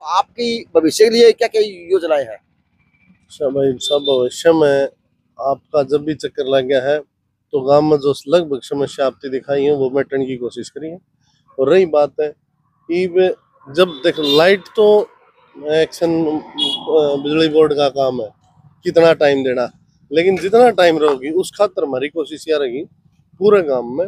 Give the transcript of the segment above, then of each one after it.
आपकी भविष्य के लिए क्या क्या योजनाएं हैं? अच्छा भाई, सब भविष्य में आपका जब भी चक्कर लग गया है तो गांव में जो लगभग समस्या आपने दिखाई है वो मिटाने की कोशिश करिए। और रही बात है कि जब देख लाइट तो एक्शन बिजली बोर्ड का काम है, कितना टाइम देना, लेकिन जितना टाइम रहोगी उस खातर हमारी कोशिश यह रहेगी पूरे गांव में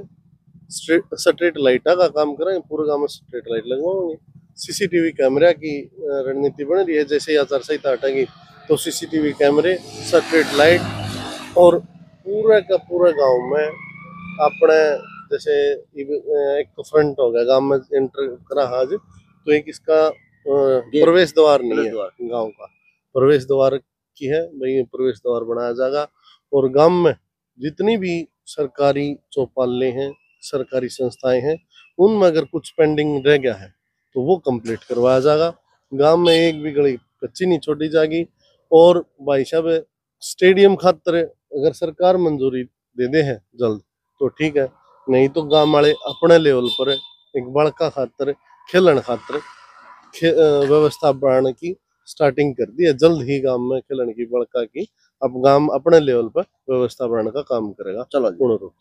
स्ट्रीट लाइट का काम करेंगे, पूरे गांव में स्ट्रीट लाइट लगवाएंगे। सीसीटीवी कैमरा की रणनीति बन रही है, जैसे ही आचार संहिता हटेगी तो सीसीटीवी कैमरे, स्ट्रीट लाइट और पूरे का पूरे गांव में अपने जैसे एक तो फ्रंट हो गया गांव में एंटर करा आज, तो एक इसका प्रवेश द्वार नहीं है, गांव का प्रवेश द्वार की है भाई, प्रवेश द्वार बनाया जाएगा। और गांव में जितनी भी सरकारी चौपाले हैं, सरकारी संस्थाएं हैं, उनमें अगर कुछ पेंडिंग रह गया है तो वो कंप्लीट करवाया जाएगा। गांव में एक भी गली कच्ची नहीं छोड़ी जाएगी। और भाई साहब, स्टेडियम खातर अगर सरकार मंजूरी दे दे है जल्द तो ठीक है, नहीं तो गांव वाले अपने लेवल पर एक बड़का खातर खेलन खातर व्यवस्था बनाने की स्टार्टिंग कर दी है। जल्द ही गांव में खेलन की बड़का की अब गांव अपने लेवल पर व्यवस्था बनाने का काम करेगा। चलो पूर्ण रूप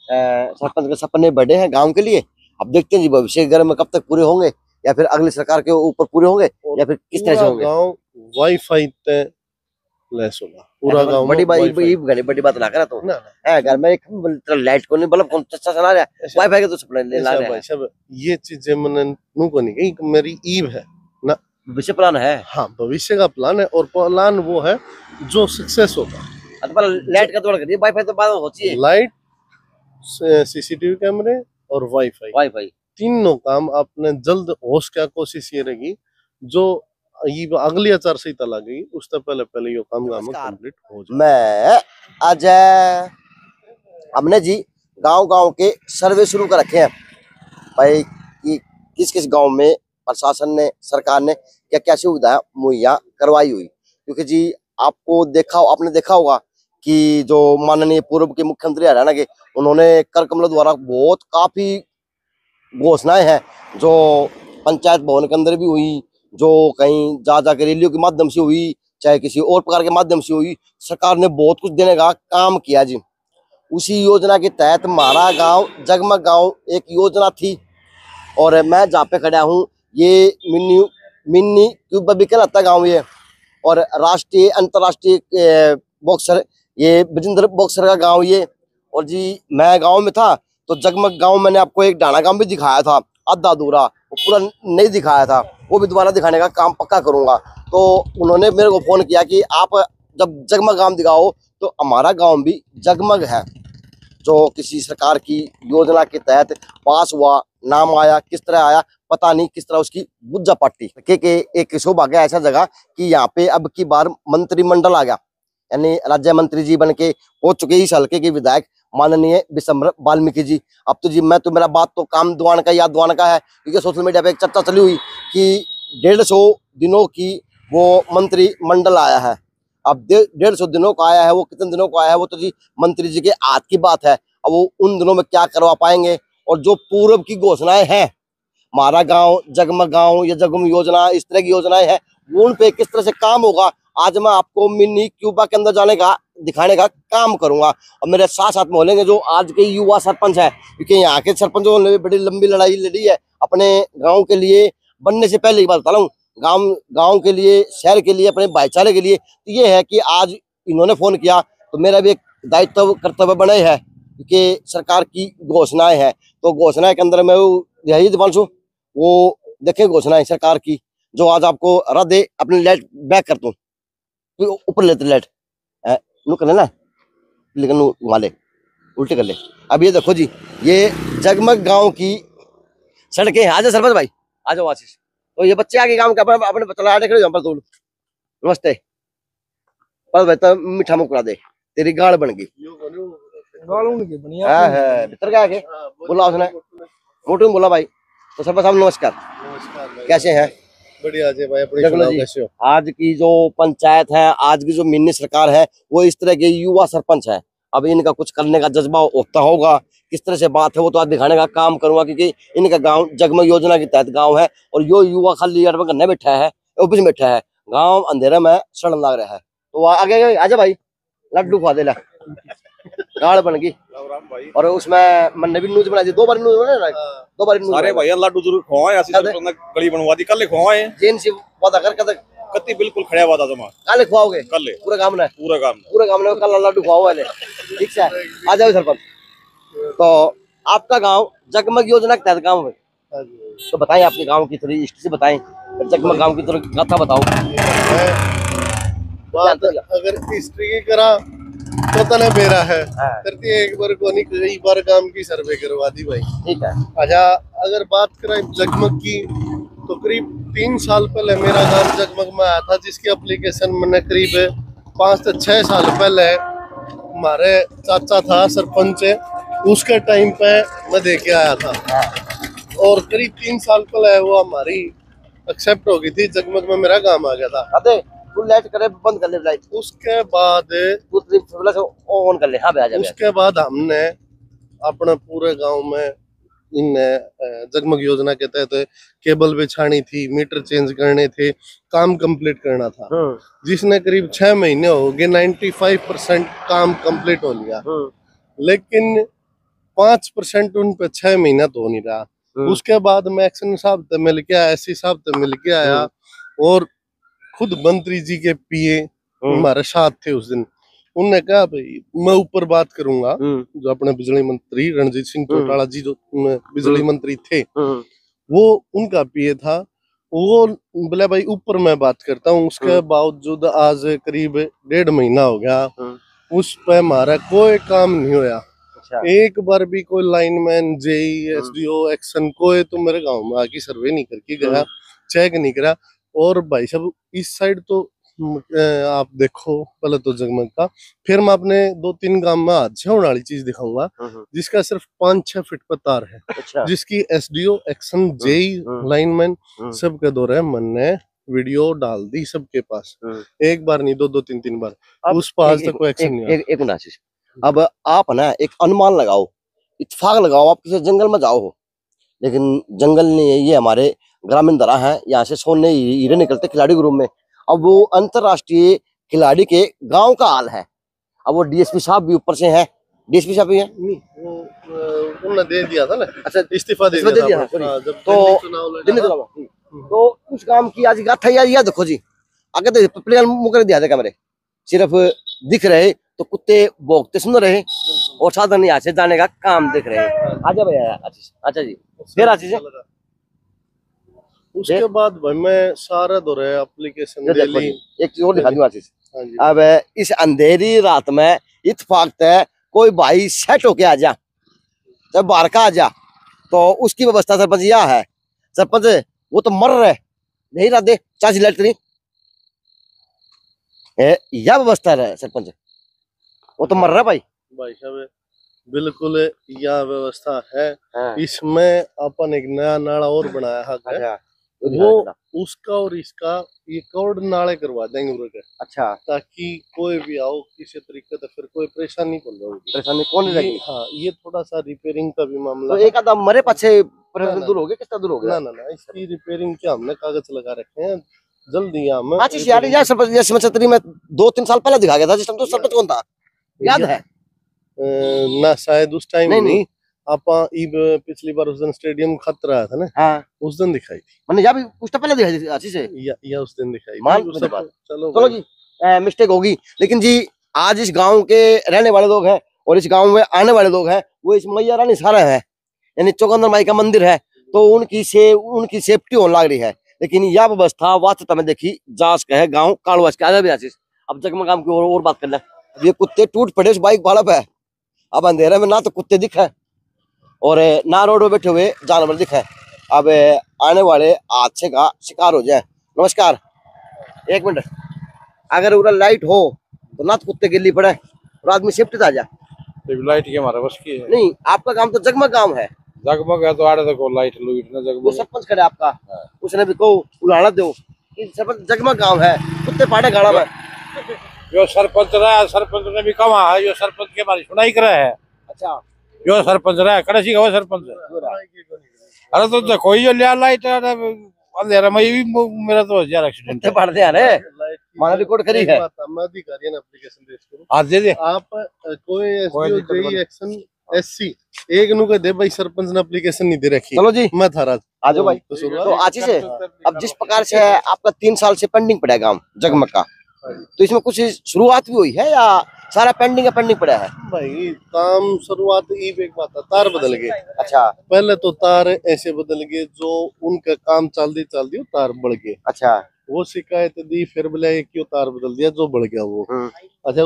सरपंच के सपने बड़े हैं गांव के लिए। अब देखते हैं जी भविष्य के घर में कब तक पूरे होंगे, या फिर अगली सरकार के ऊपर पूरे होंगे, या फिर किस तरह से होंगे। गांव वाईफाई तय लेस होगा, पूरा गांव बड़ी बड़ी बात ना करा तो ना घर में एक लाइट को नहीं बल्ब कौन अच्छा चला रहा है, वाईफाई के तो सपने ले ला रहे हैं। सब ये चीजें मैंने नू को नहीं कही, मेरी ईव है ना, भविष्य प्लान है। हाँ, भविष्य का प्लान है, और प्लान वो है जो सक्सेस होगा। लाइट का जोड़ करिए, वाईफाई तो बाद में होती है। लाइट, सीसीटीवी कैमरे और वाईफाई तीनों काम आपने जल्द होश क्या कोशिश ये रहेगी, जो ये अगली आचार संहिता लगेगी उससे पहले पहले ये काम गांव में कंप्लीट हो जाए। मैं अजय, हमने जी गांव के सर्वे शुरू कर रखे हैं भाई कि किस किस गांव में प्रशासन ने, सरकार ने क्या क्या सुविधाएं मुहैया करवाई हुई। क्योंकि जी आपने देखा होगा कि जो माननीय पूर्व के मुख्यमंत्री हरियाणा के, उन्होंने कर कमलों द्वारा बहुत काफी घोषणाएं हैं जो पंचायत भवन के अंदर भी हुई, जो कहीं जाकर रैलियों के माध्यम से हुई, चाहे किसी और प्रकार के माध्यम से हुई। सरकार ने बहुत कुछ देने का काम किया जी। उसी योजना के तहत हमारा गांव जगमग गांव एक योजना थी, और मैं जहाँ पे खड़ा हूँ ये मिनी क्यूबा भी कहलाता गाँव ये, और राष्ट्रीय अंतर्राष्ट्रीय बॉक्सर ये ब्रजेंद्र बॉक्सर का गाँव ये। और जी मैं गाँव में था तो जगमग गाँव मैंने आपको एक डाना गाँव भी दिखाया था, आधा अधूरा, वो पूरा नहीं दिखाया था, वो भी दोबारा दिखाने का काम पक्का करूंगा। तो उन्होंने मेरे को फोन किया कि आप जब जगमग गांव दिखाओ तो हमारा गांव भी जगमग है, जो किसी सरकार की योजना के तहत पास हुआ, नाम आया, किस तरह आया पता नहीं, किस तरह उसकी गुज्जा पार्टी के एक सौभाग्य ऐसा जगह कि यहाँ पे अब की बार मंत्रिमंडल आ गया, यानी राज्य मंत्री जी बन के हो चुके इस हल्के के विधायक माननीय विश्वम्भर वाल्मीकि जी। अब तो जी मैं तो मेरा बात तो काम दुआन का याद दुआन का है, क्योंकि सोशल मीडिया पे एक चर्चा चली हुई कि 150 दिनों की वो मंत्रिमंडल आया है। अब 150 दिनों का आया है, वो कितने दिनों का आया है वो तो जी मंत्री जी के हाथ की बात है। अब वो उन दिनों में क्या करवा पाएंगे, और जो पूर्व की घोषणाएं हैं, हमारा गाँव जगमग गाँव या जगमग योजना, इस तरह की योजनाएं हैं, उन पे किस तरह से काम होगा आज मैं आपको मिनी क्यूबा के अंदर जाने का दिखाने का काम करूंगा। और मेरे साथ साथ मोहल्ले के जो आज के युवा सरपंच है, क्योंकि यहाँ के सरपंचों ने बड़ी लंबी लड़ाई लड़ी है अपने गांव के लिए बनने से पहले की बात बता रहा हूँ, गांव के लिए, शहर के लिए, अपने भाईचारे के लिए। तो ये है कि आज इन्होंने फोन किया तो मेरा भी एक दायित्व कर्तव्य बने है, क्योंकि सरकार की घोषणाएं हैं। तो घोषणाएं के अंदर मैं यही दिवानसु वो देखे घोषणाएं सरकार की, जो आज आपको रद्द अपनी लाइट बैक कर दूं, ऊपर लेते लाइट नू कर लेना, लेकिन घुमा ले, उल्टे कर ले। अब ये देखो जी, ये जगमग गांव की सड़कें हैं। आजा सरपंच भाई, आ जाओ आशीष। तो ये बच्चे आगे गांव के अपने बतला देख रहे हो। नमस्ते पर भाई, तो मीठा मुकरा दे, तेरी गाड़ बन गई। भीतर का आगे बोला उसने, मोटू बोला भाई। तो सरपंच साहब नमस्कार, कैसे हैं? बढ़िया जी भाई, अपनी सुनाओ कैसे हो? आज की जो पंचायत है, आज की जो मिनी सरकार है, वो इस तरह के युवा सरपंच है। अब इनका कुछ करने का जज्बा होता होगा, किस तरह से बात है वो तो आज दिखाने का काम करूंगा, क्योंकि इनका गांव जगमग योजना के तहत गांव है, और यो युवा खाली करने बैठा है, ऑफिस में बैठा है, गांव अंधेरा में सड़न लग रहा है। तो आगे आजा भाई, लड्डू खा दे ला, दाल बन गई। और उसमें मैंने भी न्यूज बना दी, 2 बार न्यूज बना ना, 2 बार न्यूज। अरे भैया लाडू जरूर खवाए, ऐसी सरपंच गली बनवा दी, कल खवाए जेन से वादा कर कद कति बिल्कुल खड़े वादा जमा कल खवाओगे, कल पूरा काम ना, पूरा काम कल लड्डू खवाओ वाले, ठीक है। आ जाओ सरपंच। तो आपका गांव जगमग योजना के तहत गांव है, तो बताएं आपके गांव की थोड़ी हिस्ट्री से बताएं, जगमग गांव की थोड़ी गाथा बताओ। बात अगर हिस्ट्री की करा तो तने बेरा है करती है, एक बार को नहीं कई बार काम की सर्वे करवा दी भाई, ठीक है। अच्छा अगर बात करें जगमग की तो करीब 3 साल पहले मेरा गांव जगमग में आया था, जिसकी एप्लीकेशन मैंने करीब 5 से 6 साल पहले हमारे चाचा था सरपंच, उसके टाइम पे मैं दे के आया था। और करीब 3 साल पहले वो हमारी एक्सेप्ट हो गई थी, जगमग में मेरा काम आ गया था। अरे फुल लाइट करे, बंद कर ले लाइट, उसके बाद दूसरी फ्लैश ऑन कर ले। हाँ भैया, उसके बाद हमने अपने पूरे गांव में इन जगमग योजना के तहत केबल बिछानी थी, मीटर चेंज करने थे, काम कंप्लीट करना था, जिसने करीब 6 महीने हो गए, 95% काम कंप्लीट हो लिया, लेकिन 5% उन पे 6 महीना तो हो नहीं रहा। उसके बाद मैं एक्शन साहब से मिल के आया, एससी साहब से मिल के आया, और खुद मंत्री जी के पीए हमारे साथ थे उस दिन। उनने कहा भाई मैं ऊपर बात करूंगा, जो अपने बिजली मंत्री रणजीत सिंह चौटाला जी जो बिजली मंत्री थे, वो उनका पीए था, वो बोले भाई ऊपर मैं बात करता हूँ। उसके बावजूद आज करीब 1.5 महीना हो गया, उस पे हमारा कोई काम नहीं होया। एक बार भी कोई लाइनमैन, जेई, एसडीओ, एक्शन कोई तो मेरे गांव में आके सर्वे नहीं करके गया, चेक नहीं करा। और भाई साहब इस साइड तो आप देखो पहले तो जगमग का, फिर मैं अपने 2-3 गांव में हादसे होने वाली चीज दिखाऊंगा, जिसका सिर्फ 5-6 फीट पर तार है, जिसकी एसडीओ, एक्शन, जेई, लाइनमैन सबके दौरे मैंने वीडियो डाल दी सबके पास, एक बार नहीं 2-2, 3-3 बार, उस पर आज तक कोई एक्शन नहीं आया। एक मिनट, अब आप ना एक अनुमान लगाओ, इत्तेफाक लगाओ, आप किसी जंगल में जाओ हो, लेकिन जंगल नहीं, ये हमारे ग्रामीण दरा है, यहाँ से सोने हीरे निकलते खिलाड़ी ग्रुप में। अब वो अंतरराष्ट्रीय खिलाड़ी के गांव का हाल है। अब वो डीएसपी साहब भी ऊपर से हैं, डीएसपी साहब भी हैं, उन्होंने दे दिया था ना, अच्छा इस्तीफा दे दिया था, तो उस काम की आज गाथा यार देखो जी, आगे तो प्लेयर मुकर दिया था कैमरे, सिर्फ दिख रहे तो कुत्ते भौंकते सुन रहे, और साधन यहाँ से जाने का काम दिख रहे। आजा भैया, अच्छा जी, फिर आशीष उसके बाद भाई मैं सारा दौरे एप्लीकेशन दे ली। एक चीज और दिखा दूं आशीष, अब इस अंधेरी रात में इत्तेफाक है कोई भाई सेट होके आ जा, जब बाहर का आ जा, तो उसकी व्यवस्था सरपंच यह है, सरपंच वो तो मर रहे नहीं रहा दे चाची लाइट करी, यह व्यवस्था है सरपंच, वो तो मर रहा भाई साहब बिल्कुल यह व्यवस्था है। इसमें अपन एक नया नाला और बनाया है, वो उसका और इसका ये कौड़ नाले करवा देंगे उनके, अच्छा, ताकि कोई भी आओ किसी तरीके से फिर कोई परेशानी कौन रहेगी। हाँ, ये थोड़ा सा रिपेयरिंग का भी मामला, तो एक आधा मरे पीछे दूर हो गए, कितना दूर हो गया? ना इसकी रिपेयरिंग के हमने कागज लगा रखे हैं, जल्दी हम छतरी में 2-3 साल पहले दिखा गया था, जिस टाइम तो सरपंच कौन था याद है ना? शायद उस टाइम नहीं, आपा इब पिछली बार उस दिन स्टेडियम खतरा आया था ना, हाँ, उस दिन दिखाई थी मैंने, या भी कुछ तो पहले दिखाई थी अच्छी से, या उस दिन दिखाई थी। चलो जी, मिस्टेक होगी, लेकिन जी आज इस गांव के रहने वाले लोग हैं और इस गांव में आने वाले लोग हैं, वो इस मैया रानी सारा है, यानी चौकंदर माई का मंदिर है, तो उनकी सेफ्टी होने लग रही है। लेकिन यह व्यवस्था वास्तव में देखी जांच का है गाँव कालवास के। आजा भी आशीष, अब जगमग गांव की और बात कर ले। अब ये कुत्ते टूट पड़े उस बाइक वाला पे, अब अंधेरे में ना तो कुत्ते दिखे और ना रोड पे बैठे हुए जानवर दिखे, अब आने वाले हादसे का शिकार हो जाए। नमस्कार, एक मिनट, अगर उधर लाइट हो तो ना तो कुत्ते गिल्ली पड़े और आदमी सेफ्टी आ जाए। लाइट की हमारे बस की है नहीं, आपका काम तो जगमग गांव है, जगमग है तो आड़े देखो लाइट लूट ना जगमग, सरपंच खड़े आपका, उसने भी को उड़ाना दो, सरपंच जगमग गांव है, कुत्ते पाड़े गाड़ा में। जो सरपंच रहा, सरपंच ने भी कहा है, जो सरपंच के हमारी सुनाई करे है, अच्छा, जो सरपंच रहा कड़सी का सरपंच, अरे तो देखो ये लिया लाइट अंधेरा में भी मेरा तो हजार एक्सीडेंट है। पढ़ते हैं रे माना रिकॉर्ड करी है मैं अधिकारी ने एप्लीकेशन दे इसको आज दे दे आप कोई कोई एसडीओ दिक्कत जेई नहीं। एक्शन एससी एक नु कह दे भाई सरपंच ने एप्लीकेशन नहीं दे रखी चलो जी मैं थारा आ जाओ भाई तो आची से अब जिस प्रकार से आपका 3 साल से पेंडिंग पड़ा है काम जगमग का तो इसमें कुछ शुरुआत भी हुई है या सारा पेंडिंग पड़ा है भाई काम शुरुआत ई एक बात है तार बदल गए अच्छा पहले तो तार ऐसे बदल गए जो उनका काम चलती चलती तार बढ़ गए अच्छा वो शिकायत दी फिर बोले क्यों तार बदल दिया जो बढ़ गया वो अच्छा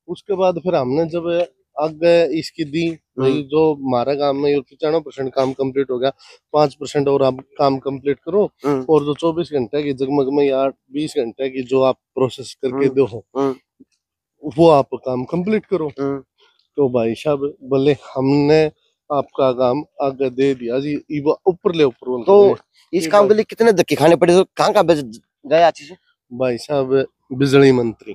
उसके बाद फिर हमने जब आगे इसकी दी भाई जो हमारा काम में 95% काम कंप्लीट हो गया 5% और आप काम कंप्लीट करो और जो 24 घंटे की जगमग में या 20 घंटे की जो आप प्रोसेस करके दो वो आप काम कंप्लीट करो तो भाई साहब बोले हमने आपका काम आगे दे दिया जी ऊपर ले ऊपर तो इस काम के लिए कितने धक्के खाने पड़े तो कहाँ गए अच्छी से भाई साहब बिजली मंत्री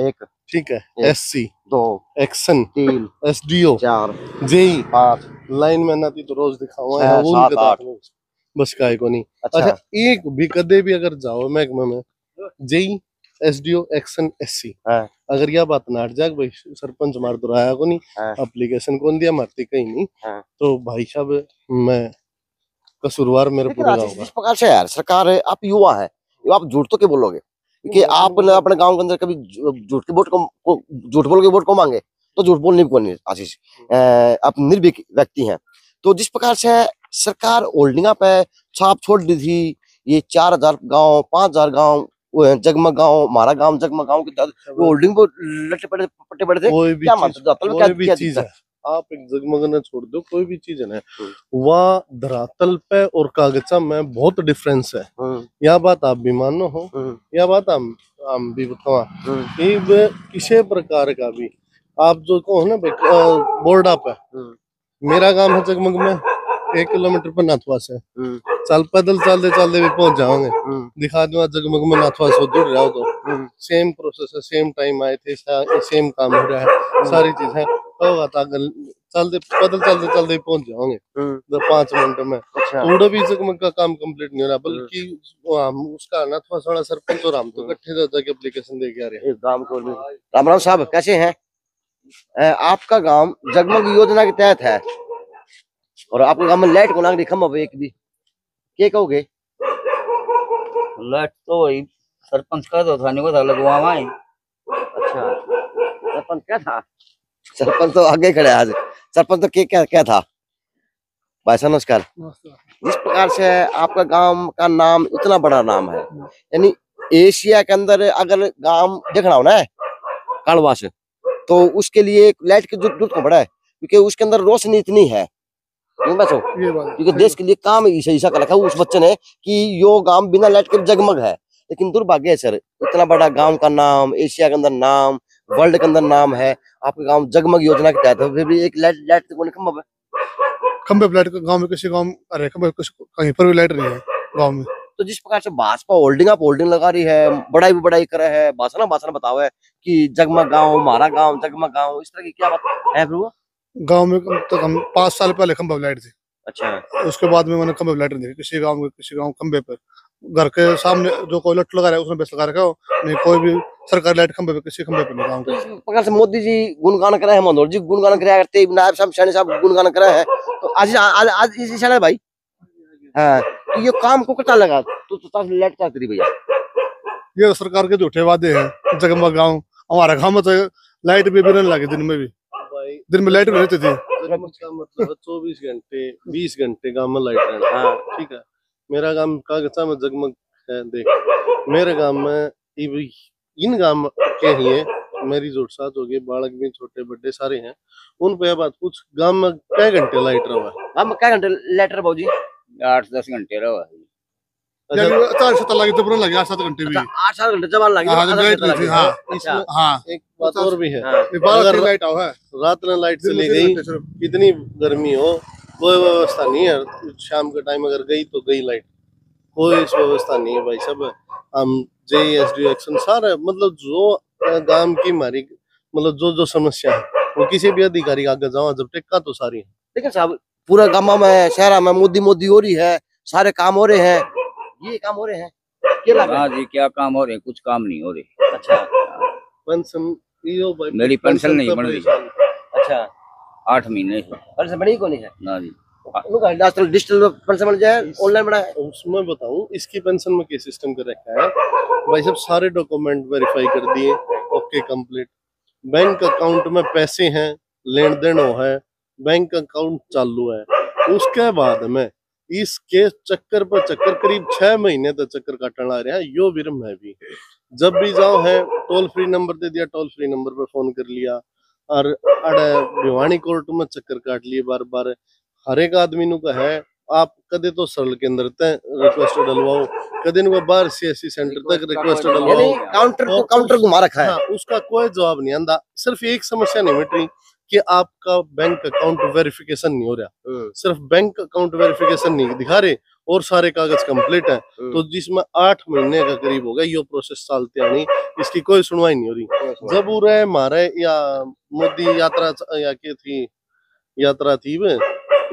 एक ठीक है एक, SC 2 XEN 3 SDO 4 JE 5 line में नाती तो रोज दिखावा 6 है वो 7 8 बस काय को नहीं अच्छा अच्छा एक भी कदे भी अगर जाओ महकमे में जेई एसडीओ एक्शन एससी अगर यह बात ना हट जाए भाई सरपंच मार तो आया को नहीं एप्लीकेशन कौन दिया मारती कहीं नहीं तो भाई साहब मैं कसूरवार मेरे पूरा गाँव जिस प्रकार से यार सरकार है आप युवा है आप झूठ तो क्या बोलोगे कि आपने अपने गांव के अंदर कभी झूठ के वोट को झूठ बोल के वोट को मांगे तो झूठ बोलने को नहीं आशीष आप निर्भीक व्यक्ति हैं तो जिस प्रकार से सरकार होल्डिंगा पे छाप छोड़ दी थी ये 4000 गांव 5000 गांव जगमग गांव हमारा गांव जगमग गांव के होल्डिंग पर लट्टे पट्टे पड़े थे क्या कोई भी चीज है आप एक जगमग न छोड़ दो कोई भी चीज है ना वहाँ धरातल पे और कागजा में बहुत डिफरेंस है यह बात आप भी मानो हो यह बात हम भी बतावा किसी प्रकार का भी आप जो कहो ना भाई बोर्ड आप है मेरा काम है जगमग में 1 किलोमीटर पर नाथवास है चल पैदल चलते चलते भी पहुंच जाओगे दिखा दूंगा जगमग में नाथवास हो जुड़ रहा हो तो सेम प्रोसेस है सेम टाइम आए थे सेम काम हो रहा है सारी चीज है चलते पैदल चलते चलते पहुंच जाओगे 5 मिनट में थोड़ा भी जगमग का काम कंप्लीट नहीं हो रहा बल्कि हम उसका नाथवास वाला सरपंच और हम तो इकट्ठे जाके एप्लीकेशन दे के आ रहे हैं राम राम साहब कैसे हैं आपका गांव जगमग योजना के तहत है और आपके गांव में लाइट को नागरिक खम्बा एक भी क्या कहोगे लाइट तो वही सरपंच का तो था नहीं था लगवावा है अच्छा सरपंच क्या था सरपंच तो आगे खड़े आज सरपंच तो क्या था भाई साहब नमस्कार जिस प्रकार से आपका गांव का नाम इतना बड़ा नाम है यानी एशिया के अंदर अगर गांव देखना हो ना कालवा से तो उसके लिए लाइट की जरूरत पड़ा है क्योंकि उसके अंदर रोशनी इतनी है क्योंकि देश के लिए काम ऐसा कर रखा है उस बच्चे ने कि यो गांव बिना लाइट के जगमग है लेकिन दुर्भाग्य है सर इतना बड़ा गांव का नाम एशिया के अंदर नाम वर्ल्ड के अंदर नाम है आपके गांव जगमग योजना के तहत फिर भी एक लाइट खंबे पे लाइट गांव में किसी गांव अरे खंबे कहीं पर भी लाइट नहीं है गांव में तो जिस प्रकार से भाजपा होल्डिंग लगा रही है बड़ाई कर रहा है भाषण बताओ है कि जगमग गांव हमारा गांव जगमग गांव इस तरह की क्या बात है प्रभु गांव में कम से कम 5 साल पहले खंबे लाइट थी अच्छा उसके बाद में मैंने खंबे लाइट नहीं देखी किसी गांव खंबे पर घर के सामने जो कोई लट लगा रहा है उसमें बेस लगा रखा हो नहीं कोई भी सरकारी लाइट खंबे पे किसी खंबे पे नहीं गाँव तो इस प्रकार से मोदी जी गुणगान करे हैं मनोहर जी गुणगान कराया करते नायब साहब शानी साहब गुणगान कराए हैं तो आज इस इशारा भाई हाँ तो ये काम को कितना लगा तो लाइट क्या करी भैया ये सरकार के झूठे वादे हैं जगमग गाँव हमारा गाँव में तो लाइट भी नहीं लगी दिन में लाइट भी रहती थी मतलब 24 घंटे 20 घंटे गाँव में लाइट रहना ठीक है मेरा गांव कागजा में जगमग है देख मेरे गांव में इन गांव के ही है मेरी जोड़ साथ हो गई बालक भी छोटे बड़े सारे हैं उन पे बात कुछ गांव में क्या घंटे लाइट रहा गांव में क्या घंटे लाइट रहा जी 8-10 घंटे रहा लगे 8-7 घंटे भी 8-7 घंटे जब लगे एक बात और भी है लाइट है रात में लाइट चली गई कितनी गर्मी हो कोई व्यवस्था नहीं है शाम के टाइम अगर गई तो गई लाइट कोई व्यवस्था नहीं है भाई सब हम जेएसडी एक्शन सारा मतलब जो गांव की हमारी मतलब जो समस्या है वो किसी भी अधिकारी आगे जाओ जब टेक्का तो सारी है लेकिन साहब पूरा गांव में शहर में मोदी हो रही है सारे काम हो रहे हैं, ये काम हो रहे हैं, क्या लग रहा हाँ जी, क्या काम हो रहे हैं? कुछ काम नहीं हो रहे। है? अच्छा पेंशन यो भाई, मेरी पेंशन नहीं पे बन रही। परेशान। अच्छा, 8 महीने से। पेंशन बड़ी को नहीं है ना जी। उनका आजकल डिजिटल पेंशन बन जाए, ऑनलाइन बना है। उसमें बताऊं इसकी पेंशन में क्या सिस्टम कर रखा है भाई साहब, सारे डॉक्यूमेंट वेरीफाई कर दिए, ओके कंप्लीट, बैंक अकाउंट में पैसे हैं, लेन देन हो है, बैंक अकाउंट चालू है, उसके बाद में इसके चक्कर पर चक्कर करीब 6 महीने तक चक्कर काटने आ रहे हैं। यो विरम है भी, जब भी जाओ है टोल फ्री नंबर दे दिया, टोल फ्री नंबर पर फोन कर लिया, और अड़े भिवानी कोर्ट में चक्कर काट लिए बार बार। हर एक आदमी नु का है, आप कदे तो सरल के अंदर तक रिक्वेस्ट डलवाओ, कदे नु बाहर सीएससी सेंटर तक रिक्वेस्ट यानी डलवाओ, काउंटर को और काउंटर घुमा रखा है। हाँ, उसका कोई जवाब नहीं आंदा। सिर्फ एक समस्या नहीं मिट रही कि आपका बैंक अकाउंट वेरिफिकेशन नहीं हो रहा, सिर्फ बैंक अकाउंट वेरिफिकेशन नहीं दिखा रहे और सारे कागज कंप्लीट हैं, तो जिसमें 8 महीने का करीब हो गया यो प्रोसेस चलते नहीं, इसकी कोई सुनवाई नहीं हो रही। जब उरे मारे या मोदी यात्रा या के थी, यात्रा थी वे,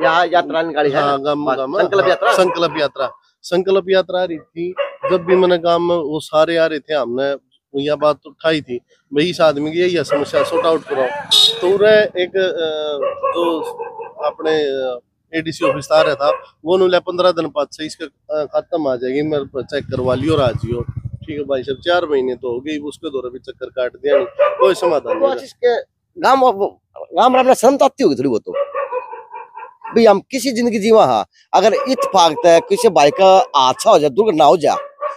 यहाँ यात्रा निकाली है, हाँ, संकल्प यात्रा। संकल्प यात्रा आ रही थी। जब भी मैंने गांव में वो सारे आ रहे थे, हमने यह बात उठाई थी भाई इस आदमी की यही समस्या सॉर्ट आउट कराओ। तो एक जो अपने एडीसी ऑफिस आ रहा था, वो नुले 15 दिन बाद से इसका खत्म आ जाएगी, मेरे पर चेक करवा लियो और आ जियो। ठीक है भाई साहब, 4 महीने तो हो गई, उसके दौरे भी चक्कर काट दिया, नहीं कोई समाधान वो नहीं। चीज के गांव गांव में अपना शर्म तो आती होगी थोड़ी बहुत, तो भाई हम किसी जिंदगी जीवा हाँ, अगर इत्तेफाक तक किसी भाई का हादसा हो जाए, दुर्घटना हो जाए,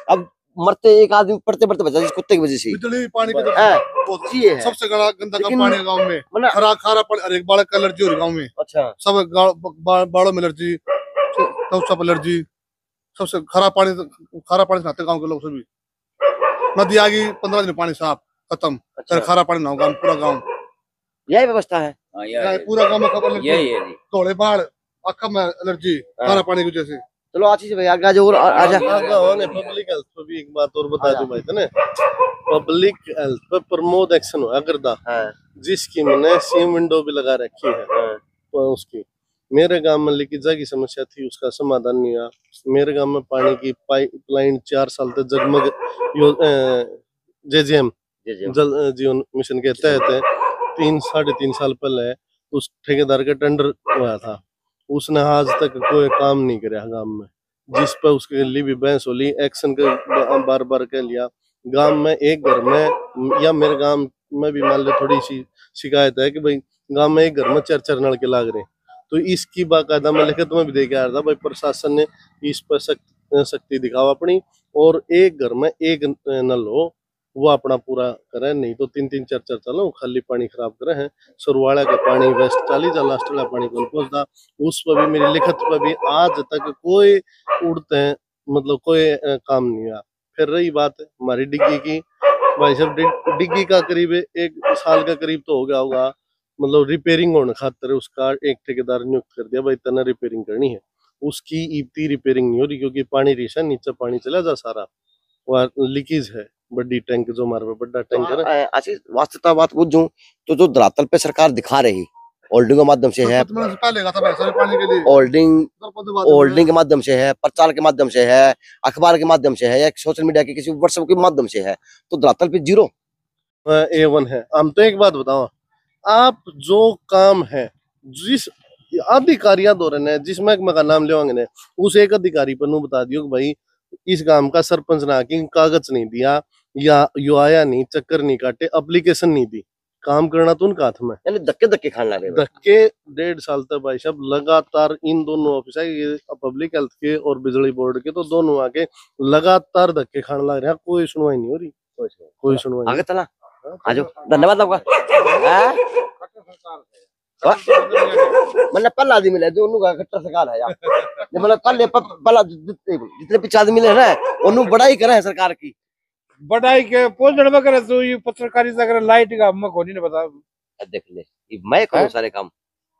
अब मरते एक आदमी पड़ते पड़ते बचा जिस कुत्ते की वजह से बिजली पानी की है, बहुत ये है। सबसे बड़ा गंदा का लेकिन पानी है गांव में, मतलब खारा पानी, हर एक बालक का एलर्जी हो रही गांव में, अच्छा सब बाड़ों में एलर्जी, सब एलर्जी, सबसे खारा पानी से नहाते गांव के लोग सभी। नदी आ गई 15 दिन पानी साफ खत्म, अच्छा, खारा पानी ना गांव, पूरा गांव, यही व्यवस्था है। हाँ, यही पूरा गांव में खबर एलर्जी, है जी। थोड़े बाढ़ आँख में एलर्जी, खारा पानी की वजह से। चलो आशीष भाई आगे आ जाओ और आजा। पब्लिक हेल्थ पे भी एक बात और बता दूं भाई तने, पब्लिक हेल्थ पे प्रमोद एक्शन हुआ करदा, जिसकी मैंने सीएम विंडो भी लगा रखी है, तो उसकी मेरे गांव में लीकेज की समस्या थी, उसका समाधान नहीं हुआ। मेरे गांव में पानी की पाइपलाइन 4 साल तक जगमग जेजेएम जल जीवन मिशन के तहत 3-3.5 साल पहले उस ठेकेदार का टेंडर हुआ था, उसने आज तक कोई काम नहीं किया गांव में, जिस पर उसके लिए भी बहस होली, एक्शन का बार बार कह लिया। गांव में एक घर में या मेरे गांव में भी मान लो थोड़ी सी शिकायत है कि भाई गांव में एक घर में 4-4 नल के लाग रहे हैं, तो इसकी बाकायदा मैं लिखित में भी दे के आ रहा था भाई प्रशासन ने इस पर सख्ती दिखाओ अपनी, और एक घर में एक नल हो वो अपना पूरा करे, नहीं तो 3-3 4-4 चलो खाली पानी खराब करे हैं। सुरवाड़ा का पानी वेस्ट चाली जा, लास्ट वाला पानी कौन पहुंचता, उस पर भी मेरी लिखत पर भी आज तक कोई उड़ते हैं, मतलब कोई काम नहीं हुआ। फिर रही बात हमारी डिग्गी की, भाई साहब डिग्गी का करीब 1 साल का करीब तो हो गया होगा, मतलब रिपेयरिंग होने खातिर उसका एक ठेकेदार नियुक्त कर दिया, भाई तना रिपेयरिंग करनी है, उसकी इतनी रिपेयरिंग नहीं हो रही क्योंकि पानी रिसा नीचे पानी चला जा सारा, वह लीकेज है बड़ी टैंक जो हमारे पे बड़ा टैंक है। आशीष वास्तविकता बात पूछूं तो जो धरातल पे सरकार दिखा रही होल्डिंग के माध्यम से है, होल्डिंग के माध्यम से है, प्रचार के माध्यम से है, अखबार के माध्यम से है, या सोशल मीडिया के किसी व्हाट्सएप के माध्यम से है, तो धरातल पे जीरो A1 है। हम तो एक बात बताओ, आप जो काम है जिस अधिकारियां दो रहे जिस महकमे का नाम ले उस एक अधिकारी पर बता दियो कि भाई इस गांव का सरपंच ना कि कागज नहीं दिया या यो आया नहीं, चक्कर नहीं काटे, एप्लीकेशन नहीं दी, काम करना तो उनका हाथ में, यानी धक्के धक्के खाने लगे। धक्के 1.5 साल तक भाई साहब लगातार इन दोनों ऑफिस है, ये पब्लिक हेल्थ के और बिजली बोर्ड के, तो दोनों आके लगातार धक्के खाने लग रहे हैं, कोई सुनवाई नहीं हो रही, कोई सुनवाई आगे चला आजो, धन्यवाद आपका। मतलब पहला आदमी मिले जो उन्होंने खट्टर सरकार है यार, मतलब पहला जितने पीछे आदमी मिले ना उन्होंने बड़ाई करे है सरकार की, बढ़ाई के पहुंचने में करे तो ये पत्रकारिता करे, लाइट का हम को नहीं पता, देख ले मैं करूँ सारे काम,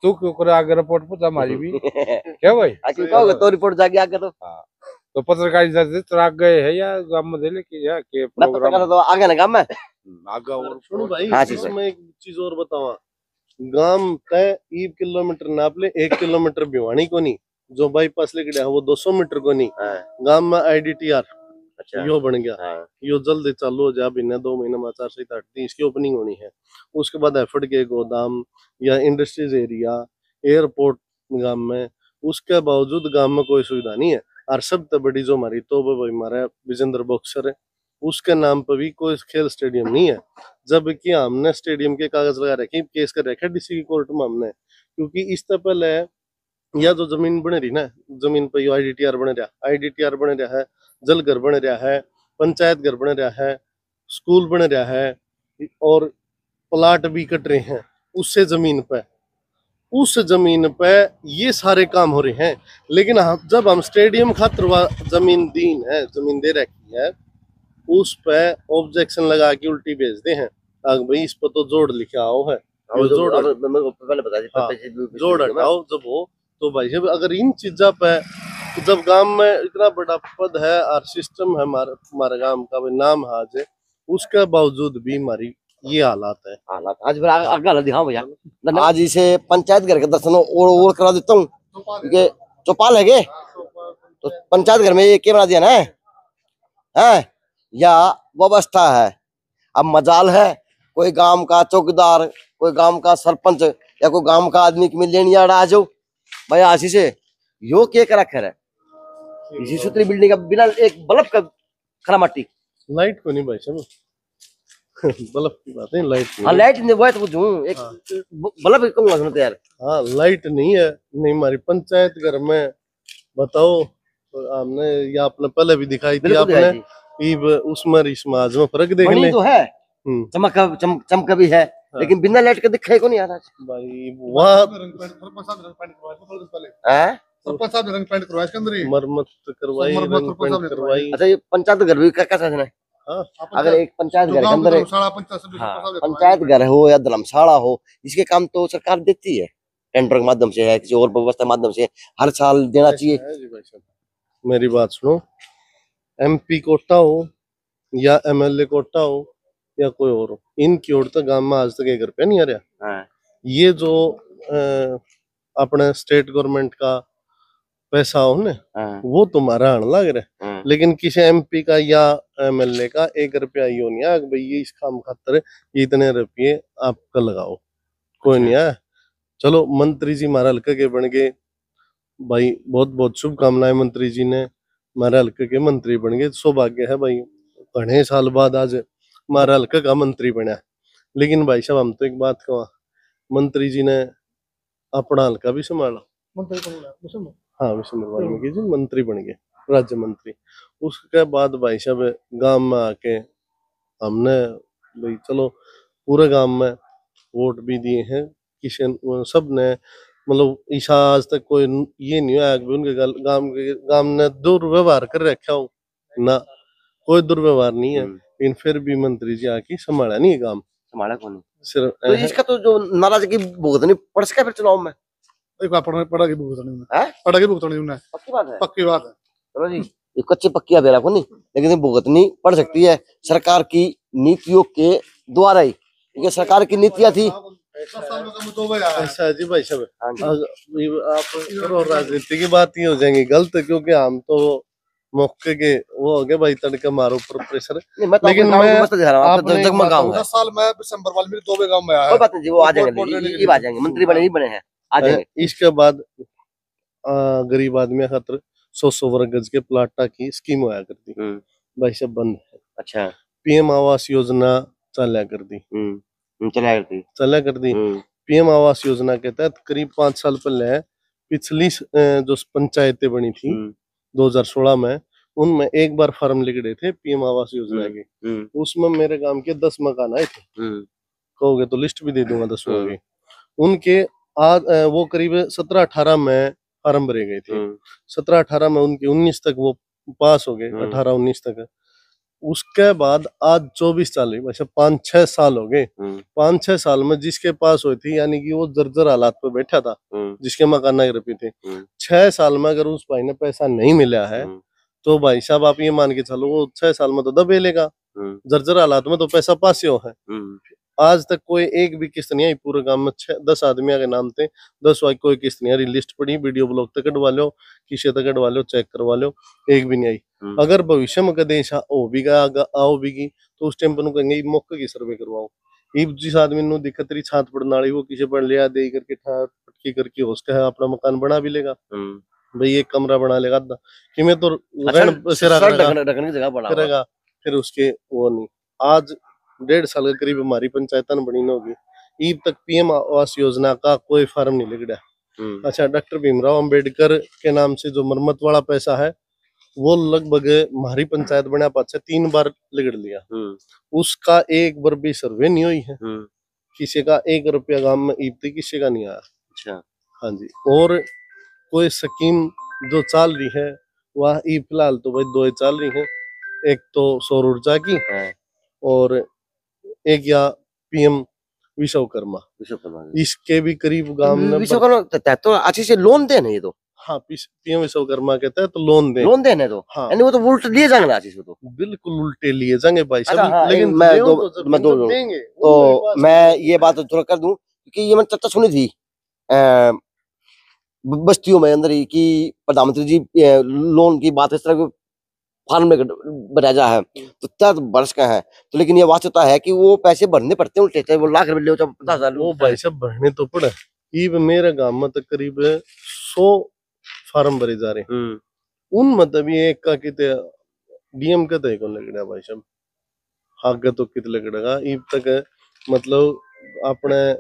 तू क्यों करे आगे रिपोर्ट पूछा हमारी भी क्या भाई आखिर कहोगे तो रिपोर्ट जाके आगे तो पत्रकारिता से तराक गए है या गांव में देले कि या के प्रोग्राम तो आगे ना काम में आगे। और सुनो भाई, हाँ जी इसमें एक चीज और बतावा, गांव तय 1 किलोमीटर नाप ले, 1 किलोमीटर भिवानी को नहीं, जो बाईपास लिख है वो 200 मीटर को नहीं, हाँ, गांव में IDTR अच्छा यो बन गया। हाँ यो जल्दी चालू हो जाए, महीना 2 महीने में 4 से 8 दिन इसकी ओपनिंग होनी है। उसके बाद एफर्ट के गोदाम या इंडस्ट्रीज एरिया, एयरपोर्ट गांव में, उसके बावजूद गांव में कोई सुविधा नहीं है। और सबसे बड़ी जो हमारी तो भाई हमारा विजेंद्र बॉक्सर है, उसके नाम पर भी कोई खेल स्टेडियम नहीं है, जबकि हमने स्टेडियम के कागज लगा रखे, केस कर रखे डीसी की कोर्ट में हमने, क्योंकि इससे पहले या जो जमीन बन रही ना, जमीन पर IDTR बन रहा है, जल घर बन रहा है, पंचायत घर बन रहा है, स्कूल बन रहा है, और प्लाट भी कट रहे हैं उससे जमीन पे, उस जमीन पे ये सारे काम हो रहे हैं। लेकिन जब हम स्टेडियम खातिर जमीन दे रखी है, उस पे ऑब्जेक्शन लगा के उल्टी भेज दे हैं। भाई इस पर तो जोड़ लिखा आओ है, पहले बता हाँ, दी जोड़ हटाओ जब हो तो भाई जब अगर इन चीजा पे, तो जब गांव में इतना बड़ा पद है और सिस्टम है हमारे गांव का भी नाम है आज, उसके बावजूद भी हमारी ये हालात है। हालात आज फिर आगे हालत दिखाओ भैया। आज इसे पंचायत घर के दर्शन और करा देता हूँ, क्योंकि चौपाल है तो पंचायत घर में ये क्या बना दिया ना है या व्यवस्था है। अब मजाल है कोई गांव का चौकीदार, कोई गांव का सरपंच या कोई गांव का आदमी की लेनी आ जाओ भाई आशी से यो के कर रखा है इसी सूत्री बिल्डिंग का बिना एक बल्ब का खरा मट्टी लाइट को नहीं भाई साहब बल्ब की बात है, लाइट नहीं। हाँ लाइट नहीं, वो तो पूछूं एक बल्ब कहूंगा सुनते यार। हाँ लाइट नहीं है, नहीं हमारी पंचायत घर में बताओ, हमने ये आपने पहले भी दिखाई थी आपने, उसमें समाज में फर्क देख ले तो है, चमक भी है, लेकिन बिना लाइट के दिखाई को नहीं आ रहा भाई। वहाँ रंग पेंट करवाया इसके अंदर ही, मरम्मत करवाई, रंग पेंट करवाई। अच्छा ये पंचायत घर भी कैसा है? हाँ, अगर एक पंचायत घर के अंदर पंचायत घर हो या धर्मशाला हो, इसके काम तो सरकार देती है, टेंडर के माध्यम से है, किसी और व्यवस्था के माध्यम से हर साल देना चाहिए। मेरी बात सुनो, MP कोटा हो या MLA कोटा हो या कोई और हो, इनकी ओर तक गांव में आज तक 1 रुपया नहीं आ रहा। ये जो अपने स्टेट गवर्नमेंट का पैसा हो ना, वो तुम्हारा आने लग रहा है, लेकिन किसी MP का या MLA का 1 रुपया यो नहीं है भाई ये इस काम खातर इतने रुपये आपका लगाओ, कोई नहीं है। चलो मंत्री जी हमारा हल्के के बन गए भाई, बहुत बहुत शुभकामनाएं, मंत्री जी ने हमारे हल्के के मंत्री बन गए, सौभाग्य है भाई, घने साल बाद आज हमारा हल्के का मंत्री बना। लेकिन भाई साहब हम तो एक बात कहा, मंत्री जी ने अपना हल्का भी संभाला, हाँ विष्णु वाल्मीकि जी मंत्री बन गए, राज्य मंत्री। उसके बाद भाई साहब गांव में आके हमने भाई चलो पूरे गांव में वोट भी दिए हैं, किशन सब ने, मतलब ईशा आज तक कोई ये नहीं हुआ कि उनके गांव ने दुर्व्यवहार कर रखा हो ना, कोई दुर्व्यवहार नहीं है। लेकिन फिर भी मंत्री जी आके संभाला नहीं काम, संभाला कौन सिर्फ तो इसका तो जो नाराजगी भुगतनी पड़ सके फिर चुनाव में, एक बार पड़ा की भुगतनी उन्हें, पक्की बात है, पक्की बात है। चलो जी ये कच्ची पक्की बेला को नहीं, लेकिन भुगतनी पड़ सकती है सरकार की नीतियों के द्वारा ही, क्योंकि सरकार की नीतियां थी। ऐसा जी भाई साहब, आप करो राजनीति की बात ही हो जाएंगी गलत, क्योंकि हम तो मौके के वो हो गए भाई, तड़के मारो ऊपर प्रेशर। लेकिन मैं जगमगाऊंगा 10 साल में दिसंबर वाले मेरे 2 गांव में आया, कोई बात नहीं जी, वो आ जाएंगे, आ जाएंगे, मंत्री बने नहीं बने हैं आ जाएंगे। इसके बाद गरीब आदमी खातर 100 वर्ग गज के प्लाटा की स्कीम होया करती भाई साहब, बंद है। अच्छा PM आवास योजना चला कर दी, चला कर दी। PM आवास योजना के तहत करीब 5 साल पहले पिछली जो पंचायतें बनी थी 2016 में, उनमें एक बार फॉर्म लिख रहे थे PM आवास योजना के, उसमें मेरे गांव के 10 मकान आए थे, कहोगे तो लिस्ट भी दे दूंगा 10 की। उनके आज वो करीब 17-18 में फॉर्म भरे गए थे, 17-18 में उनके 19 तक वो पास हो गए, 18-19 तक। उसके बाद आज 24 साल, वैसे 5-6 साल हो गए, 5-6 साल में जिसके पास हुई थी, यानी कि वो जर्जर हालात पे बैठा था, जिसके मकान नहीं रपी थे, 6 साल में अगर उस भाई ने पैसा नहीं मिला है तो भाई साहब आप ये मान के चलो वो 6 साल में तो दबे लेगा, जर्जर हालात में तो पैसा पास हो है। आज तक कोई एक भी किस्त नहीं आई पूरे गांव में। 10 आदमियों के नाम थे, 10 वाई कोई किस्त नहीं आई। लिस्ट पड़ी, वीडियो ब्लॉग तक कटवा लो, किसे तक कटवा लो, चेक करवा लो, एक भी नहीं आई। अगर भविष्य में कदे हो भी गया आओ भी गई तो उस टाइम पर कहेंगे मौके की सर्वे करवाओ। जिस आदमी नु दिक्कत रही छात पड़ने वाली, वो किसी पर लिया दे करके पटकी करके हो उसका अपना मकान बना भी लेगा। भाई एक कमरा बना लेगा कि मैं तो रहन बसेरा करेगा, फिर उसके वो नहीं। आज 1.5 साल के करीब हमारी पंचायत बनी न होगी, ईब तक पीएम आवास योजना का कोई फार्म नहीं लिख रहा। अच्छा, डॉक्टर भीमराव अंबेडकर के नाम से जो मरम्मत वाला पैसा है वो लगभग हमारी पंचायत बना पाछे 3 बार लिगड़ लिया, उसका एक बार भी सर्वे नहीं हुई है। किसी का 1 रुपया गांव में ईब तक किसी का नहीं आया। अच्छा, हाँ जी। और कोई स्कीम जो चल रही है वह ईब फिलहाल तो भाई 2 चल रही है, एक तो सौर ऊर्जा की और एक या पीएम विश्वकर्मा। इसके भी करीब गांव में विश्वकर्मा तो अच्छे से लोन देने ये तो। हाँ, पीएम विश्वकर्मा कहते हैं तो लोन देने तो हाँ, यानी वो तो उल्टे लिए जाएंगे अच्छे से, तो बिल्कुल उल्टे लिए जाएंगे भाई साहब। अच्छा, हाँ, लेकिन मैं तो देंगे तो मैं ये बात थोड़ा कर दूं क्योंकि ये मैंने चर्चा सुनी थी बस्तियों में अंदर ही कि प्रधानमंत्री जी लोन की बात इस तरह फार्म में बनाया है तो 10 वर्ष का है, तो लेकिन ये वास्तविकता है कि वो पैसे भरने पड़ते हैं उल्टे, चाहे वो लाख रुपए ले चाहे 50,000। वो भाई साहब भरने तो पड़े। ईब मेरे गांव में तो करीब 100 फार्म भरे जा रहे हैं, उन मतलब ये एक का कितने डीएम का तो कौन लगेगा भाई साहब, आगे तो कितने लगेगा ईब तक। मतलब अपने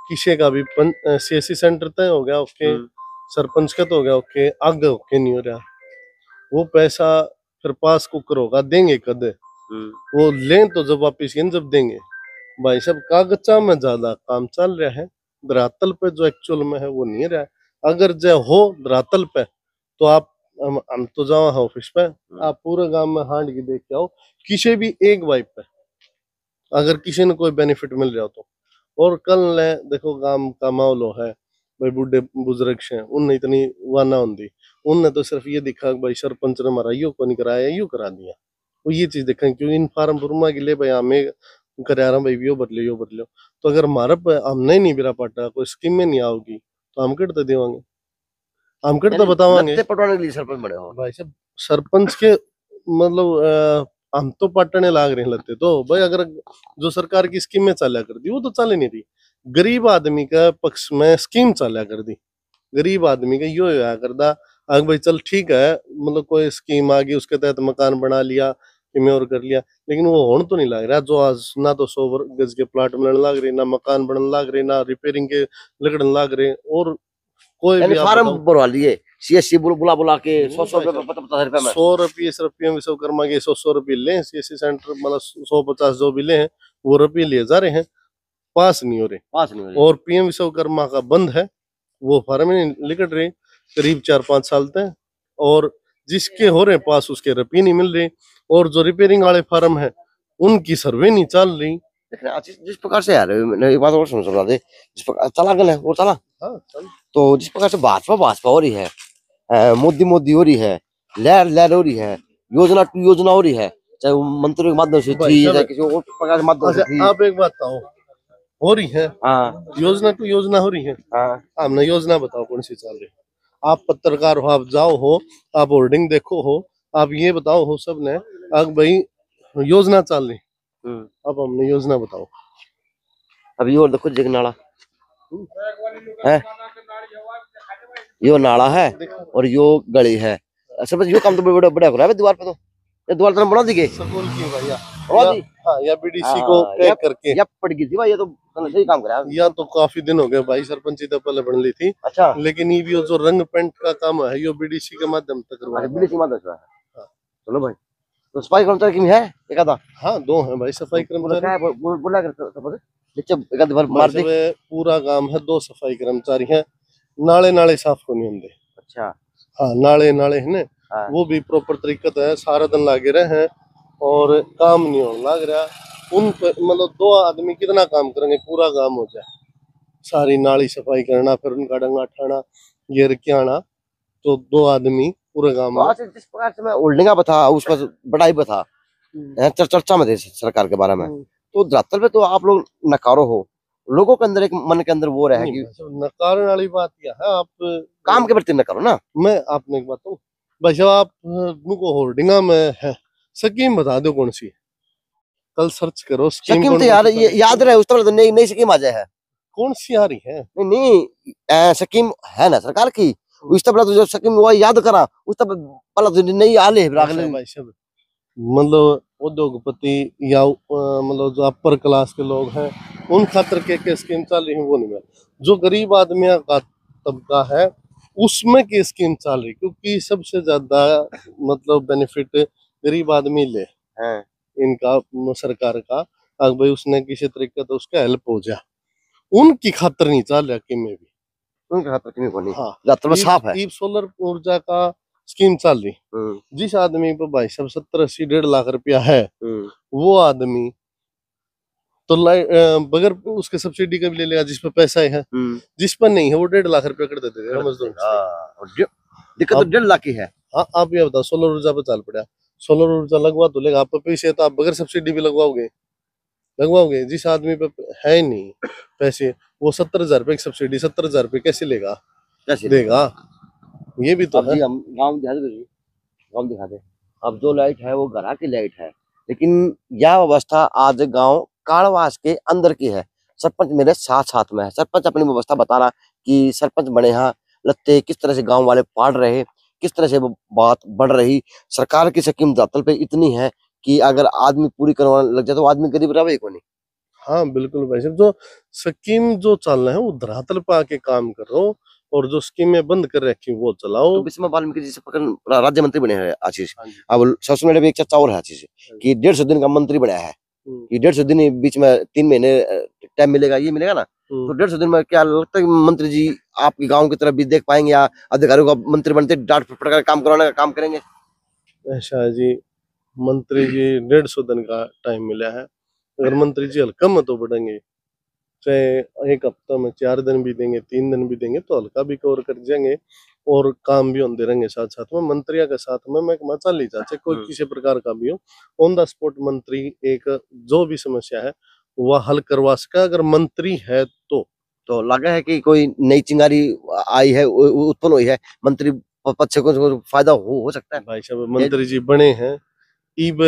किसी का भी सीएससी सेंटर तय हो गया ओके, सरपंच का तो हो गया ओके, आगे ओके नहीं हो रहा। वो पैसा फिर पास कुकर होगा देंगे कद, वो लें तो जब वापिस जब देंगे। भाई साहब कागजा में ज्यादा काम चल रहा है, धरातल पे जो एक्चुअल में है वो नहीं रहा है। अगर जो हो धरातल पे तो आप हम तो जाओ ऑफिस पे, आप पूरे गांव में हांड की देख के आओ, किसी भी एक वाइप पे अगर किसी ने कोई बेनिफिट मिल रहा हो तो। और कल ने देखो गांव का माहौल है भाई, बुढ़े बुजुर्ग हैं उनने इतनी वाना होती, उनने तो सिर्फ ये दिखा भाई सरपंच ने हमारा यो को नहीं कराया, यू करा दिया, वो ये चीज देखा। क्योंकि इन फार्म फुर्मा के लिए भाई हमें करा रहा भाई यो बदलो, तो अगर हमारा हमने नहीं बिरा पाटा कोई स्कीम में नहीं आओगी तो हम कितना देवांगे, हम कितना बतावांगे पटवाने के लिए सरपंच बने हो भाई साहब। सरपंच के मतलब हम तो पटने लाग रहे लगते तो भाई, अगर जो सरकार की स्कीमें चाला कर दी वो तो चले नहीं रही, गरीब आदमी का पक्ष में स्कीम चाला कर दी, गरीब आदमी का यो होया करदा। अगर भाई चल ठीक है, मतलब कोई स्कीम आ गई उसके तहत मकान बना लिया कि और कर लिया, लेकिन वो होने तो नहीं लग रहा। जो आज ना तो 100 गज के प्लाट बनने लाग रहे, ना मकान बनने लाग रहे, ना रिपेयरिंग के लगने लाग रहे, और कोई भी फार्म भरवा लिए सीएससी बुला के 100 रुपए 50 रुपए में 100 रुपये सिर्फ पीएम विश्वकर्मा के 100 रुपये ले, सीएससी सेंटर मतलब 150 जो भी ले हैं वो रुपये लिए जा रहे हैं, पास नहीं हो रहे। और पीएम विश्वकर्मा का बंद है, वो फार्म नहीं लिखट रहे करीब 4-5 साल तक, और जिसके हो रहे पास उसके रुपये नहीं मिल रहे, और जो रिपेयरिंग वाले फार्म है उनकी सर्वे नहीं चल रही। जिस प्रकार से यार एक बात और सुना दे, जिस प्रकार चला गया वो चला, तो जिस प्रकार से भाजपा हो रही है, मोदी हो रही है, लहर हो रही है, योजना हो रही है, चाहे वो मंत्रियों के माध्यम से थी या किसी और प्रकार के माध्यम से थी। आप एक बात बताओ, हो रही है योजना हो रही है, हमने योजना बताओ कौन सी चल रही। आप पत्रकार हो, आप जाओ हो, आप होर्डिंग देखो हो, आप ये बताओ हो सब ने अब भाई योजना चल रही, अब हमने योजना बताओ। अभी और देखो जगनाला है, यो नाला है और यो गली है, सब यो काम तो बड़ा बड़ा हो रहा है दीवार पे, तो ये दीवार तो बना दी गई स्कूल की भाई या बीडीसी को पैक करके या पड़ गई थी भाई, ये तो सही काम करा या तो काफी दिन हो गए भाई, सरपंची तो पहले बन ली थी। अच्छा, लेकिन ये भी जो रंग पेंट का काम है यो बीडीसी के माध्यम से करवाया, बीडीसी माध्यम से। चलो भाई, तो सफाई कर्मचारी की है एक आधा? हाँ 2 है भाई सफाई कर्मचारी, बोला पूरा काम है 2 सफाई कर्मचारी है। नाले साफ को नहीं होंगे। अच्छा, हाँ नाले है ना, वो भी प्रॉपर तरीके है, सारा दिन लागे रहे हैं और काम नहीं होने लग रहा। उन मतलब 2 आदमी कितना काम करेंगे, पूरा काम हो जाए, सारी नाली सफाई करना, फिर उनका डंगा ठाना, ये रख आना, तो 2 आदमी पूरे काम में। जिस प्रकार से मैं होल्डिंगा बता उस पर बड़ाई बता चर्चा में थे सरकार के बारे में, तो धरातल पे तो आप लोग नकारो हो, लोगों के अंदर एक मन के अंदर वो रहे नहीं, कि भाई साहब, नकारने वाली बात क्या है? आप काम के प्रति नकारो ना। मैं आपने एक बात कहूं भाई साहब, आप मुझको होर्डिंगा में है स्कीम बता दो कौन सी है? कल सर्च करो स्कीम स्कीम कौन तो यार सी ये याद रहे, उस तरह तो नई नई स्कीम आ जाए है। कौन सी आ रही है? नहीं नहीं स्कीम है ना सरकार की, उस तरह तो जो स्कीम वो याद करा उस तरह पहले तो नहीं आले है भाई साहब, मतलब उद्योगपति या मतलब जो अपर क्लास के लोग हैं उन खातर के स्कीम चल रही है वो नहीं मिला। जो गरीब आदमी का तबका है उसमें की स्कीम चल रही, क्योंकि सबसे ज्यादा मतलब बेनिफिट गरीब आदमी ले हैं। इनका सरकार का। अगर भाई उसने किसी तरीके तो उसका हेल्प हो जाए, उनकी खातर नहीं चल रहा कि में भी। उनके खातर क्यों कोनी हाँ, धरातल में साफ है। ईब सोलर ऊर्जा का स्कीम चल रही। जिस आदमी पे भाई साहब 70-80 1.5 लाख रुपया है, वो आदमी तो बगैर उसके सब्सिडी का भी ले लेगा जिस पे पैसा है। जिस पर नहीं है वो 1.5 लाख रुपया कर देते थे मजदूर। दिक्कत तो 1.5 लाख की है। हाँ, आप ये बताओ सोलर ऊर्जा पे चल पड़ा, सोलर ऊर्जा लगवा तो लेगा, आप पे पैसे तो आप बगैर सब्सिडी भी लगवाओगे। जिस आदमी पे है नहीं पैसे, वो 70,000 रुपए की सब्सिडी 70,000 रुपए कैसे लेगा? कैसे देगा? ये भी तो अब है। जी हम गाँव दिखा दे। अब जो लाइट है वो घरा की लाइट है, लेकिन यह व्यवस्था आज गांव काड़वास के अंदर की है। सरपंच मेरे साथ साथ में है, सरपंच अपनी व्यवस्था बता रहा कि सरपंच बने यहाँ लगते किस तरह से गांव वाले पाड़ रहे, किस तरह से वो बात बढ़ रही। सरकार की स्कीम धरातल पे इतनी है कि अगर आदमी पूरी करवाने लग जाए तो आदमी गरीब रहे को नहीं। हाँ बिल्कुल भाई साहब, जो स्कीम जो चल रहा है वो धरातल पे आके काम करो, और जो स्कीमें बंद कर रखी वो चलाओ। तो विस्मा वाल्मीकि जी से पकड़ राज्य मंत्री बने हैं आशीष। अब सोशल मीडिया पे एक चर्चा और है आशीष कि 150 दिन का मंत्री बना है, कि 150 दिन बीच में 3 महीने टाइम मिलेगा, ये मिलेगा ना। तो 150 दिन में क्या लगता है कि मंत्री जी आपके गांव की तरफ भी देख पाएंगे, या अधिकारियों का मंत्री बनते डांट फटकार कर काम करवाने का काम करेंगे? ऐसा है जी, मंत्री जी 150 दिन का टाइम मिला है। अगर मंत्री जी हल्का में तो बढ़ेंगे, चाहे एक हफ्ता में 4 दिन भी देंगे 3 दिन भी देंगे तो हल्का भी कवर कर जाएंगे, और काम भी होते रहेंगे साथ साथ में। मंत्रियों के साथ में मैं चल ही चाहे कोई किसी प्रकार का भी हो, ऑन द स्पॉट मंत्री एक जो भी समस्या है वह हल करवा सका अगर मंत्री है तो लगा है कि कोई नई चिंगारी आई है, उत्पन्न हुई है, मंत्री पद से कुछ फायदा हो सकता है। भाई साहब मंत्री जी बने हैं, इब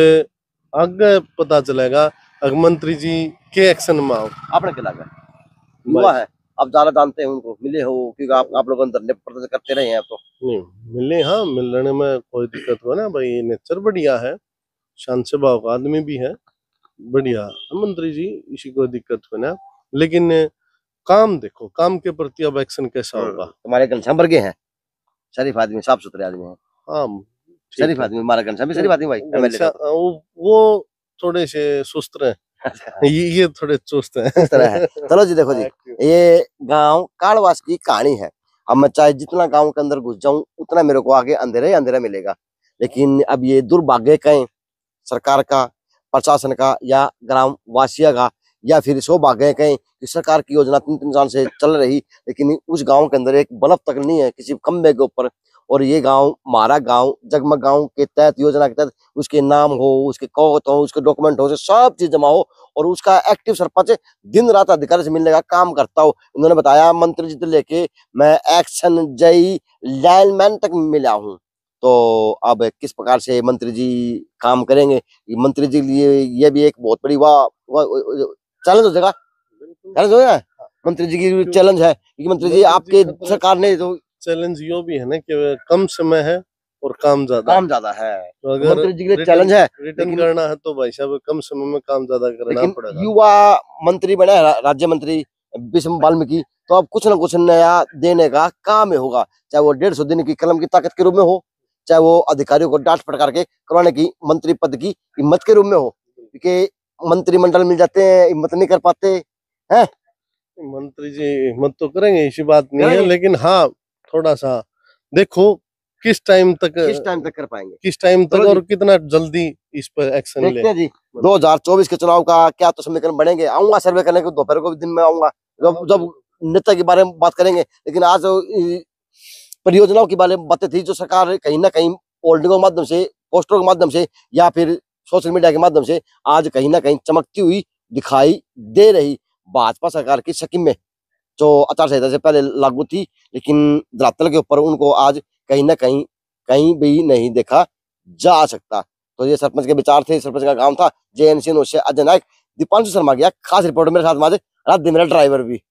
आगे पता चलेगा अगर मंत्री जी के एक्शन में आओ। आपने क्या लगा? युवा है, आप ज्यादा जानते हैं उनको, मिले हो क्योंकि आप लोग धरने प्रदर्शन करते रहे हैं। तो नहीं मिले, हाँ मिलने में कोई दिक्कत हो ना भाई, नेचर बढ़िया है, शांत स्वभाव का आदमी भी है, बढ़िया मंत्री जी, इसी कोई दिक्कत हो ना। लेकिन काम देखो, काम के प्रति अब एक्शन कैसा होगा। तुम्हारे घनश्याम वर्गे हैं, शरीफ आदमी, साफ सुथरे आदमी है, हाँ शरीफ आदमी, हमारा घनश्याम भी शरीफ आदमी भाई। MLA वो थोड़े से सुस्त रहे, ये थोड़े चुस्त हैं। इस तरह है। चलो जी देखो जी, ये गांव काड़वास की कहानी है। अब मैं चाहे जितना गांव के अंदर घुस जाऊं उतना मेरे को आगे अंधेरा ही अंधेरा मिलेगा। लेकिन अब ये दुर्भाग्य कहें सरकार का, प्रशासन का, या ग्राम वासिया का, या फिर सौभाग्य कहें कि सरकार की योजना 3-3 साल से चल रही, लेकिन उस गांव के अंदर एक बल्ब तक नहीं है किसी खंबे के ऊपर। और ये गांव हमारा गांव जगमग गांव के तहत, योजना के तहत उसके नाम हो, उसके कागज हो, उसके डॉक्यूमेंट हो, सब चीज जमा हो, और उसका एक्टिव सरपंच दिन रात अधिकारी से मिलने का काम करता हो। उन्होंने बताया मंत्री जी से लेके मैं एक्शन जई लाइनमैन तक मिला हूँ। तो अब किस प्रकार से मंत्री जी काम करेंगे, मंत्री जी के लिए ये भी एक बहुत बड़ी चैलेंज हो जाएगा। चैलेंज हो जाएगा, मंत्री जी की चैलेंज है कि मंत्री जी आपके सरकार ने तो चैलेंज यो भी है ना कि कम समय है और काम ज्यादा है, तो अगर मंत्री जी के लिए चैलेंज है। रिटर्न करना है तो भाई साहब कम समय में काम ज्यादा करना पड़ेगा। युवा मंत्री बने राज्य मंत्री विस्म वाल्मीकि, तो अब कुछ ना कुछ नया देने का काम ही होगा, चाहे वो 150 दिन की कलम की ताकत के रूप में हो, चाहे वो अधिकारियों को डांट फटकार के करवाने की मंत्री पद की हिम्मत के रूप में हो, क्योंकि मंत्रिमंडल मिल जाते हैं हिम्मत नहीं कर पाते हैं। मंत्री जी हिम्मत तो करेंगे, ऐसी बात नहीं है, लेकिन हाँ थोड़ा सा देखो किस टाइम तक कर पाएंगे, किस टाइम तक और कितना जल्दी इस पर एक्शन ले। जी 2024 के चुनाव का क्या तो समीकरण बनेंगे, आऊंगा सर्वे करने को, दोपहर को दिन में आऊंगा जब नेता के बारे में बात करेंगे। लेकिन आज परियोजनाओं की बातें थी जो सरकार कहीं ना कहीं होल्डिंगों के माध्यम से, पोस्टरों के माध्यम से, या फिर सोशल मीडिया के माध्यम से आज कहीं ना कहीं चमकती हुई दिखाई दे रही। भाजपा सरकार की स्कीम में जो आचार संहिता से पहले लागू थी, लेकिन धरातल के ऊपर उनको आज कहीं ना कहीं भी नहीं देखा जा सकता। तो ये सरपंच के विचार थे, सरपंच का काम था। JNC से अजय नायक, दीपांशु शर्मा गया खास रिपोर्ट मेरे साथ। रात दिन मेरा ड्राइवर भी